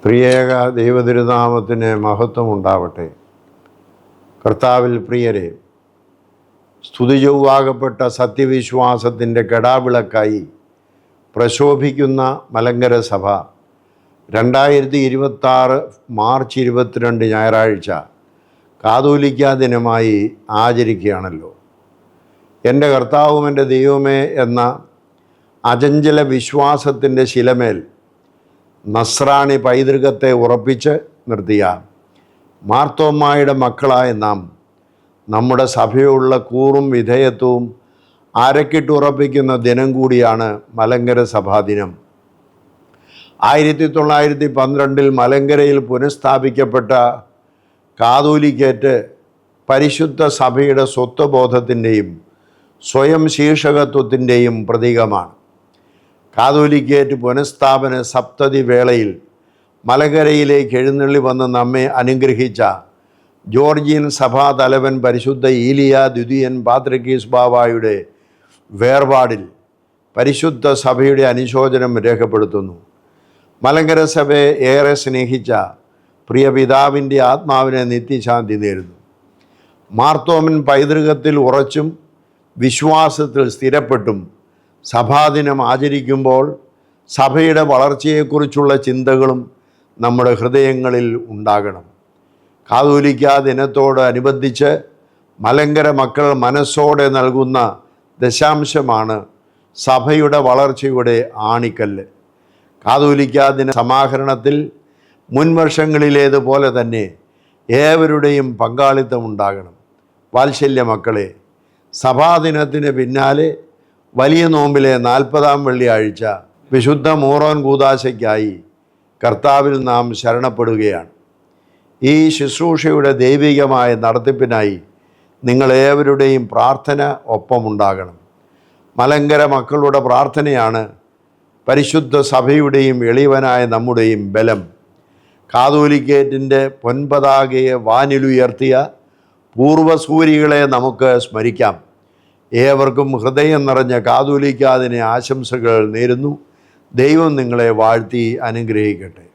പ്രിയേക ദൈവതിരുനാമത്തിന് മഹത്വം ഉണ്ടാവട്ടെ. കർത്താവിൽ പ്രിയരെ, സ്തുതിചൊവ്വാകപ്പെട്ട സത്യവിശ്വാസത്തിൻ്റെ കെടാവിളക്കായി പ്രശോഭിക്കുന്ന മലങ്കര സഭ 2026 മാർച്ച് 22 ഞായറാഴ്ച കാതോലിക്ക ദിനമായി ആചരിക്കുകയാണല്ലോ. എൻ്റെ കർത്താവും എൻ്റെ ദൈവമേ എന്ന അചഞ്ചല വിശ്വാസത്തിൻ്റെ ശിലമേൽ നസ്രാണി പൈതൃകത്തെ ഉറപ്പിച്ച് നിർത്തിയ മാർത്തോമ്മായുടെ മക്കളായ നാം നമ്മുടെ സഭയുള്ള കൂറും വിധേയത്വവും അരക്കിട്ടുറപ്പിക്കുന്ന ദിനം കൂടിയാണ് മലങ്കര സഭാദിനം. 1912 മലങ്കരയിൽ പുനഃസ്ഥാപിക്കപ്പെട്ട കാതോലിക്കേറ്റ് പരിശുദ്ധ സഭയുടെ സ്വത്വബോധത്തിൻ്റെയും സ്വയം ശീർഷകത്വത്തിൻ്റെയും പ്രതീകമാണ്. കാതോലിക്കേറ്റ് പുനഃസ്ഥാപന സപ്തതി വേളയിൽ മലങ്കരയിലേക്ക് എഴുന്നള്ളി വന്ന് നമ്മെ അനുഗ്രഹിച്ച ജോർജിയൻ സഭാതലവൻ പരിശുദ്ധ ഈലിയ ദ്വിതീയൻ പാത്രിക്കീസ് ബാവായുടെ വേർപാടിൽ പരിശുദ്ധ സഭയുടെ അനുശോചനം രേഖപ്പെടുത്തുന്നു. മലങ്കര സഭയെ ഏറെ സ്നേഹിച്ച പ്രിയ പിതാവിൻ്റെ ആത്മാവിനെ നിത്യശാന്തി നേരുന്നു. മാർത്തോമൻ പൈതൃകത്തിൽ ഉറച്ചും വിശ്വാസത്തിൽ സ്ഥിരപ്പെട്ടും സഭാദിനം ആചരിക്കുമ്പോൾ സഭയുടെ വളർച്ചയെക്കുറിച്ചുള്ള ചിന്തകളും നമ്മുടെ ഹൃദയങ്ങളിൽ ഉണ്ടാകണം. കാതോലിക്ക ദിനത്തോടനുബന്ധിച്ച് മലങ്കര മക്കൾ മനസ്സോടെ നൽകുന്ന ദശാംശമാണ് സഭയുടെ വളർച്ചയുടെ ആണിക്കല്ല്. കാതോലിക്ക ദിന സമാഹരണത്തിൽ മുൻവർഷങ്ങളിലേതുപോലെ തന്നെ ഏവരുടെയും പങ്കാളിത്തം ഉണ്ടാകണം. വാത്സല്യ മക്കളെ, സഭാദിനത്തിന് പിന്നാലെ വലിയ നോമ്പിലെ 40-ാം വെള്ളിയാഴ്ച വിശുദ്ധ മൂറോൻ കൂദാശയ്ക്കായി കർത്താവിൽ നാം ശരണപ്പെടുകയാണ്. ഈ ശുശ്രൂഷയുടെ ദൈവികമായ നടത്തിപ്പിനായി നിങ്ങളേവരുടെയും പ്രാർത്ഥന ഒപ്പമുണ്ടാകണം. മലങ്കര മക്കളുടെ പ്രാർത്ഥനയാണ് പരിശുദ്ധ സഭയുടെയും എളിയവനായ നമ്മുടെയും ബലം. കാതോലിക്കേറ്റിൻ്റെ പൊൻപതാകയെ വാനിലുയർത്തിയ പൂർവ്വസൂരികളെ നമുക്ക് സ്മരിക്കാം. ഏവർക്കും ഹൃദയം നിറഞ്ഞ കാതോലിക്ക ദിന ആശംസകൾ നേരുന്നു. ദൈവം നിങ്ങളെ വാഴ്ത്തി അനുഗ്രഹിക്കട്ടെ.